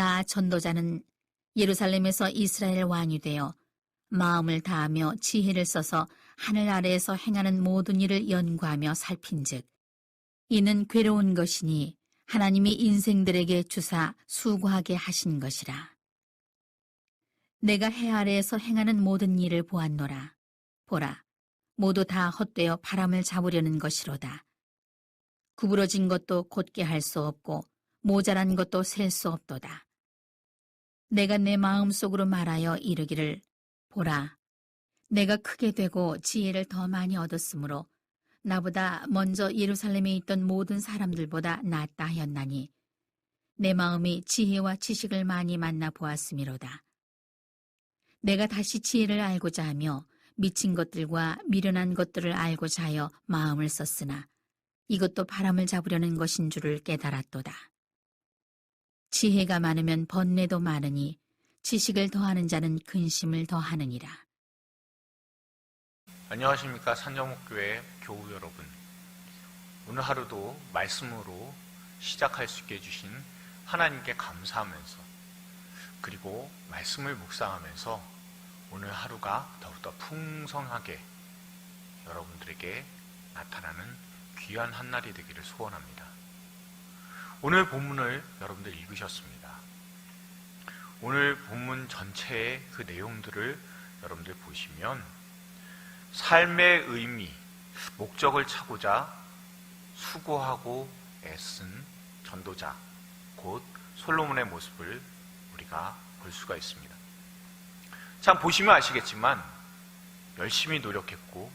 나 전도자는 예루살렘에서 이스라엘 왕이 되어 마음을 다하며 지혜를 써서 하늘 아래에서 행하는 모든 일을 연구하며 살핀즉 이는 괴로운 것이니 하나님이 인생들에게 주사 수고하게 하신 것이라. 내가 해 아래에서 행하는 모든 일을 보았노라. 보라, 모두 다 헛되어 바람을 잡으려는 것이로다. 구부러진 것도 곧게 할 수 없고 모자란 것도 셀 수 없도다. 내가 내 마음속으로 말하여 이르기를 보라, 내가 크게 되고 지혜를 더 많이 얻었으므로 나보다 먼저 예루살렘에 있던 모든 사람들보다 낫다 하였나니 내 마음이 지혜와 지식을 많이 만나 보았음이로다. 내가 다시 지혜를 알고자 하며 미친 것들과 미련한 것들을 알고자 하여 마음을 썼으나 이것도 바람을 잡으려는 것인 줄을 깨달았도다. 지혜가 많으면 번뇌도 많으니 지식을 더하는 자는 근심을 더하느니라. 안녕하십니까, 산정목교회 교우 여러분. 오늘 하루도 말씀으로 시작할 수 있게 해주신 하나님께 감사하면서, 그리고 말씀을 묵상하면서 오늘 하루가 더욱더 풍성하게 여러분들에게 나타나는 귀한 한날이 되기를 소원합니다. 오늘 본문을 여러분들 읽으셨습니다. 오늘 본문 전체의 그 내용들을 여러분들 보시면 삶의 의미, 목적을 찾고자 수고하고 애쓴 전도자, 곧 솔로몬의 모습을 우리가 볼 수가 있습니다. 참 보시면 아시겠지만 열심히 노력했고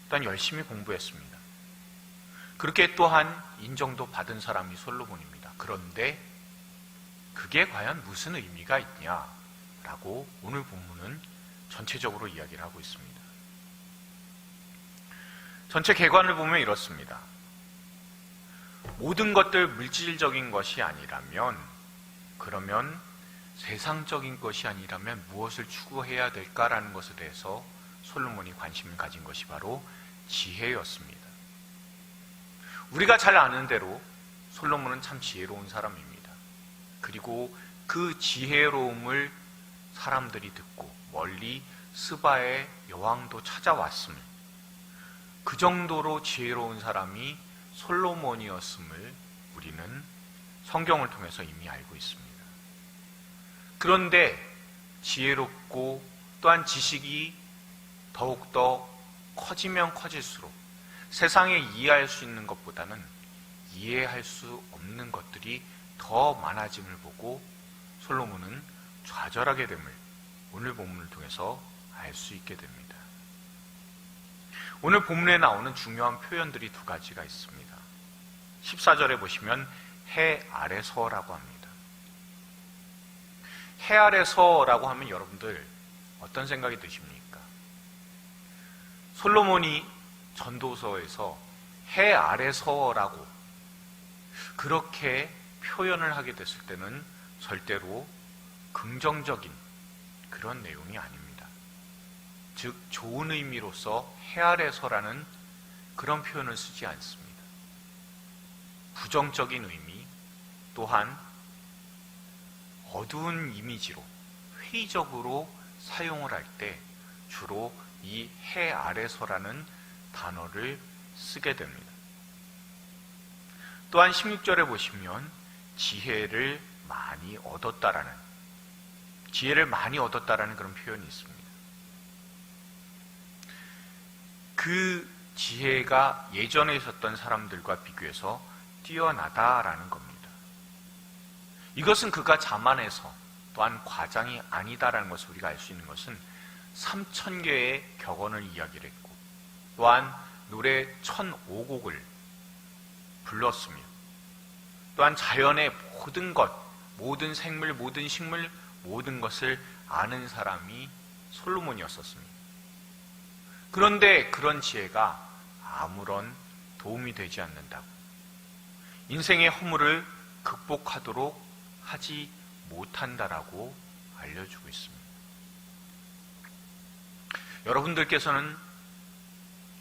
또한 열심히 공부했습니다. 그렇게 또한 인정도 받은 사람이 솔로몬입니다. 그런데 그게 과연 무슨 의미가 있냐라고 오늘 본문은 전체적으로 이야기를 하고 있습니다. 전체 개관을 보면 이렇습니다. 모든 것들 물질적인 것이 아니라면, 그러면 세상적인 것이 아니라면 무엇을 추구해야 될까라는 것에 대해서 솔로몬이 관심을 가진 것이 바로 지혜였습니다. 우리가 잘 아는 대로 솔로몬은 참 지혜로운 사람입니다. 그리고 그 지혜로움을 사람들이 듣고 멀리 스바의 여왕도 찾아왔음을, 그 정도로 지혜로운 사람이 솔로몬이었음을 우리는 성경을 통해서 이미 알고 있습니다. 그런데 지혜롭고 또한 지식이 더욱더 커지면 커질수록 세상에 이해할 수 있는 것보다는 이해할 수 없는 것들이 더 많아짐을 보고 솔로몬은 좌절하게 됨을 오늘 본문을 통해서 알 수 있게 됩니다. 오늘 본문에 나오는 중요한 표현들이 두 가지가 있습니다. 14절에 보시면 해 아래서라고 합니다. 해 아래서라고 하면 여러분들 어떤 생각이 드십니까? 솔로몬이 전도서에서 해 아래서라고 그렇게 표현을 하게 됐을 때는 절대로 긍정적인 그런 내용이 아닙니다. 즉 좋은 의미로서 해 아래서라는 그런 표현을 쓰지 않습니다. 부정적인 의미, 또한 어두운 이미지로 회의적으로 사용을 할 때 주로 이 해 아래서라는 단어를 쓰게 됩니다. 또한 16절에 보시면 지혜를 많이 얻었다라는 그런 표현이 있습니다. 그 지혜가 예전에 있었던 사람들과 비교해서 뛰어나다라는 겁니다. 이것은 그가 자만해서 또한 과장이 아니다라는 것을 우리가 알 수 있는 것은 3,000개의 격언을 이야기를 했고 또한 노래 1,005곡을 불렀으며 또한 자연의 모든 것, 모든 생물, 모든 식물, 모든 것을 아는 사람이 솔로몬이었었습니다. 그런데 그런 지혜가 아무런 도움이 되지 않는다고, 인생의 허물을 극복하도록 하지 못한다라고 알려주고 있습니다. 여러분들께서는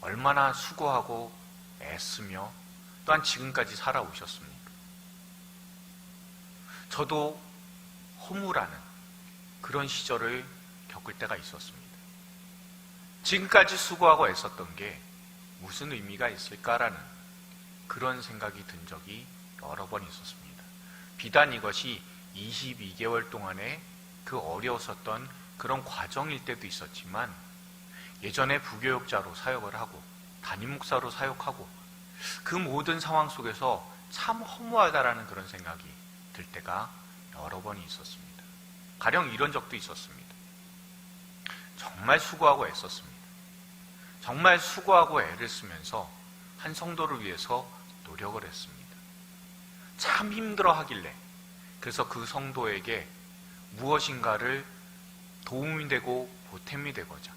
얼마나 수고하고 애쓰며 또한 지금까지 살아오셨습니까? 저도 허무라는 그런 시절을 겪을 때가 있었습니다. 지금까지 수고하고 애썼던 게 무슨 의미가 있을까라는 그런 생각이 든 적이 여러 번 있었습니다. 비단 이것이 22개월 동안의 그 어려웠었던 그런 과정일 때도 있었지만 예전에 부교육자로 사역을 하고 담임 목사로 사역하고 그 모든 상황 속에서 참 허무하다라는 그런 생각이 들 때가 여러 번이 있었습니다. 가령 이런 적도 있었습니다. 정말 수고하고 애썼습니다. 정말 수고하고 애를 쓰면서 한 성도를 위해서 노력을 했습니다. 참 힘들어 하길래 그래서 그 성도에게 무엇인가를 도움이 되고 보탬이 되고자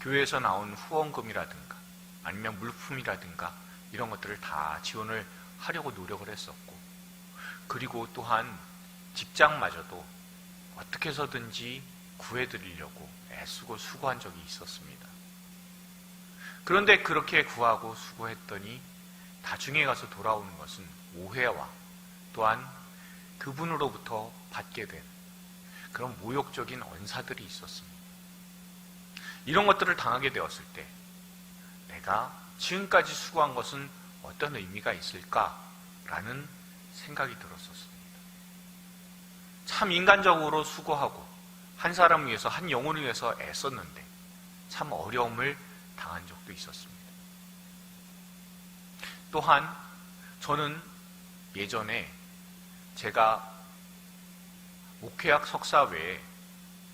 교회에서 나온 후원금이라든가 아니면 물품이라든가 이런 것들을 다 지원을 하려고 노력을 했었고, 그리고 또한 직장마저도 어떻게 해서든지 구해드리려고 애쓰고 수고한 적이 있었습니다. 그런데 그렇게 구하고 수고했더니 나중에 가서 돌아오는 것은 오해와 또한 그분으로부터 받게 된 그런 모욕적인 언사들이 있었습니다. 이런 것들을 당하게 되었을 때 내가 지금까지 수고한 것은 어떤 의미가 있을까라는 생각이 들었었습니다. 참 인간적으로 수고하고 한 사람을 위해서, 한 영혼을 위해서 애썼는데 참 어려움을 당한 적도 있었습니다. 또한 저는 예전에 제가 목회학 석사 외에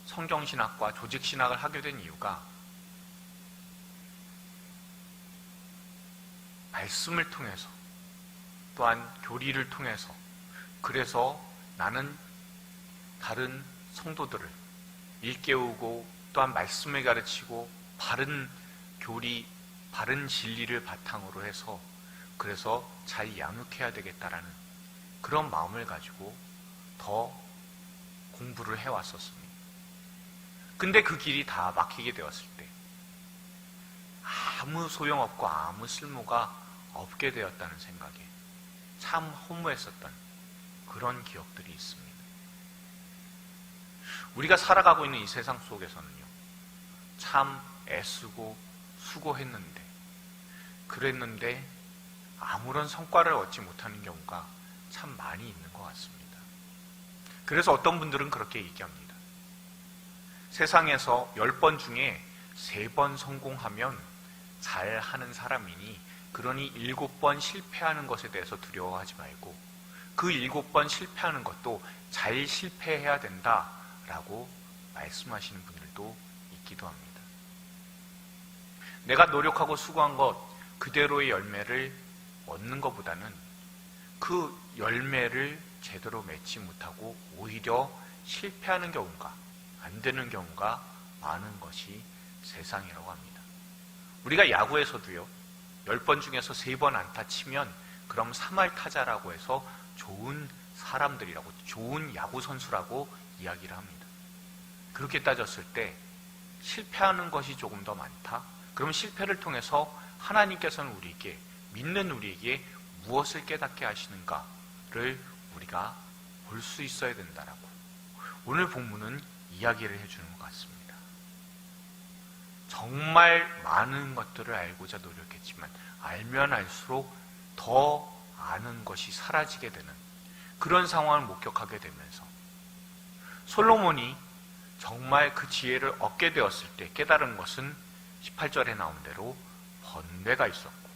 성경신학과 조직신학을 하게 된 이유가 말씀을 통해서 또한 교리를 통해서, 그래서 나는 다른 성도들을 일깨우고 또한 말씀을 가르치고 바른 교리, 바른 진리를 바탕으로 해서 그래서 잘 양육해야 되겠다라는 그런 마음을 가지고 더 공부를 해왔었습니다. 근데 그 길이 다 막히게 되었을 때 아무 소용없고 아무 쓸모가 없게 되었다는 생각에 참 허무했었던 그런 기억들이 있습니다. 우리가 살아가고 있는 이 세상 속에서는요, 참 애쓰고 수고했는데, 그랬는데 아무런 성과를 얻지 못하는 경우가 참 많이 있는 것 같습니다. 그래서 어떤 분들은 그렇게 얘기합니다. 세상에서 10번 중에 3번 성공하면 잘하는 사람이니, 그러니 7번 실패하는 것에 대해서 두려워하지 말고 그 7번 실패하는 것도 잘 실패해야 된다라고 말씀하시는 분들도 있기도 합니다. 내가 노력하고 수고한 것 그대로의 열매를 얻는 것보다는 그 열매를 제대로 맺지 못하고 오히려 실패하는 경우가, 안 되는 경우가 많은 것이 세상이라고 합니다. 우리가 야구에서도요, 10번 중에서 3번 안타 치면 그럼 3할 타자라고 해서 좋은 사람들이라고, 좋은 야구 선수라고 이야기를 합니다. 그렇게 따졌을 때 실패하는 것이 조금 더 많다? 그럼 실패를 통해서 하나님께서는 우리에게, 믿는 우리에게 무엇을 깨닫게 하시는가를 우리가 볼 수 있어야 된다라고 오늘 본문은 이야기를 해주는 것 같습니다. 정말 많은 것들을 알고자 노력했지만 알면 알수록 더 아는 것이 사라지게 되는 그런 상황을 목격하게 되면서 솔로몬이 정말 그 지혜를 얻게 되었을 때 깨달은 것은 18절에 나온 대로 번뇌가 있었고,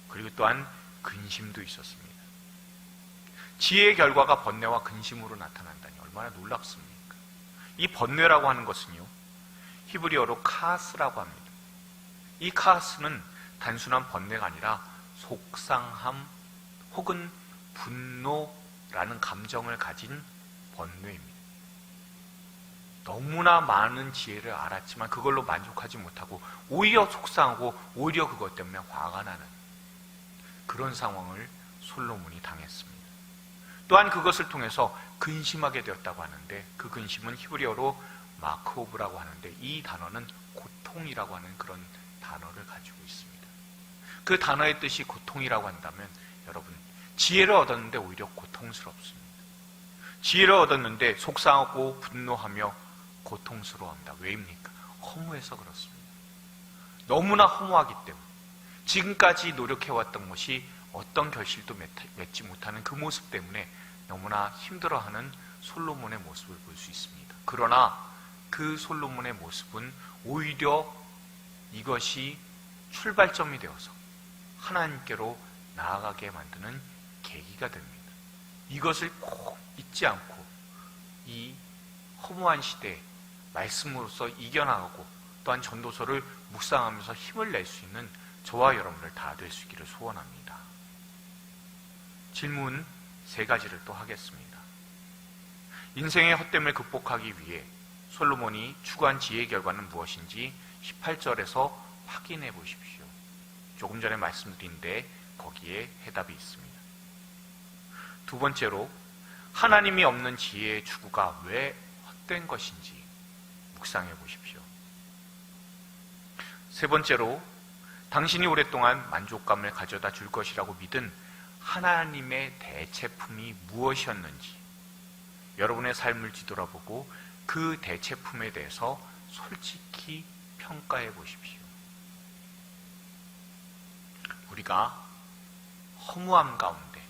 그리고 또한 근심도 있었습니다. 지혜의 결과가 번뇌와 근심으로 나타난다니 얼마나 놀랍습니까? 이 번뇌라고 하는 것은요, 히브리어로 카스라고 합니다. 이 카스는 단순한 번뇌가 아니라 속상함 혹은 분노라는 감정을 가진 번뇌입니다. 너무나 많은 지혜를 알았지만 그걸로 만족하지 못하고 오히려 속상하고 오히려 그것 때문에 화가 나는 그런 상황을 솔로몬이 당했습니다. 또한 그것을 통해서 근심하게 되었다고 하는데, 그 근심은 히브리어로 마크오브라고 하는데, 이 단어는 고통이라고 하는 그런 단어를 가지고 있습니다. 그 단어의 뜻이 고통이라고 한다면 여러분, 지혜를 얻었는데 오히려 고통스럽습니다. 지혜를 얻었는데 속상하고 분노하며 고통스러워합니다. 왜입니까? 허무해서 그렇습니다. 너무나 허무하기 때문에 지금까지 노력해왔던 것이 어떤 결실도 맺지 못하는 그 모습 때문에 너무나 힘들어하는 솔로몬의 모습을 볼 수 있습니다. 그러나 그 솔로몬의 모습은 오히려 이것이 출발점이 되어서 하나님께로 나아가게 만드는 계기가 됩니다. 이것을 꼭 잊지 않고 이 허무한 시대에 말씀으로서 이겨나가고 또한 전도서를 묵상하면서 힘을 낼 수 있는 저와 여러분들 다 될 수 있기를 소원합니다. 질문 3가지를 또 하겠습니다. 인생의 헛됨을 극복하기 위해 솔로몬이 추구한 지혜의 결과는 무엇인지 18절에서 확인해 보십시오. 조금 전에 말씀드린데 거기에 해답이 있습니다. 2번째로 하나님이 없는 지혜의 추구가 왜 헛된 것인지 묵상해 보십시오. 3번째로 당신이 오랫동안 만족감을 가져다 줄 것이라고 믿은 하나님의 대체품이 무엇이었는지 여러분의 삶을 뒤돌아보고 그 대체품에 대해서 솔직히 평가해 보십시오. 우리가 허무함 가운데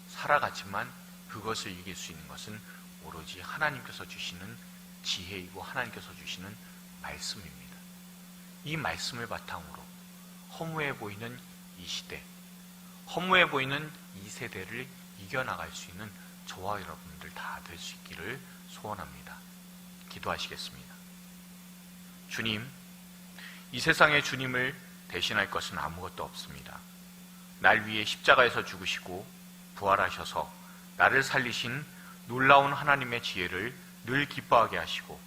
살아가지만 그것을 이길 수 있는 것은 오로지 하나님께서 주시는 지혜이고 하나님께서 주시는 말씀입니다. 이 말씀을 바탕으로 허무해 보이는 이 시대, 허무해 보이는 이 세대를 이겨나갈 수 있는 저와 여러분들 다 될 수 있기를 소원합니다. 기도하시겠습니다. 주님, 이 세상에 주님을 대신할 것은 아무것도 없습니다. 날 위해 십자가에서 죽으시고 부활하셔서 나를 살리신 놀라운 하나님의 지혜를 늘 기뻐하게 하시고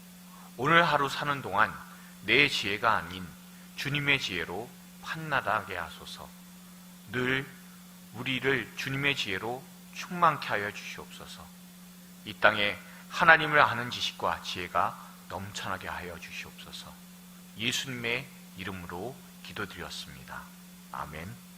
오늘 하루 사는 동안 내 지혜가 아닌 주님의 지혜로 판단하게 하소서. 늘 우리를 주님의 지혜로 충만케 하여 주시옵소서. 이 땅에 하나님을 아는 지식과 지혜가 넘쳐나게 하여 주시옵소서. 예수님의 이름으로 기도드렸습니다. 아멘.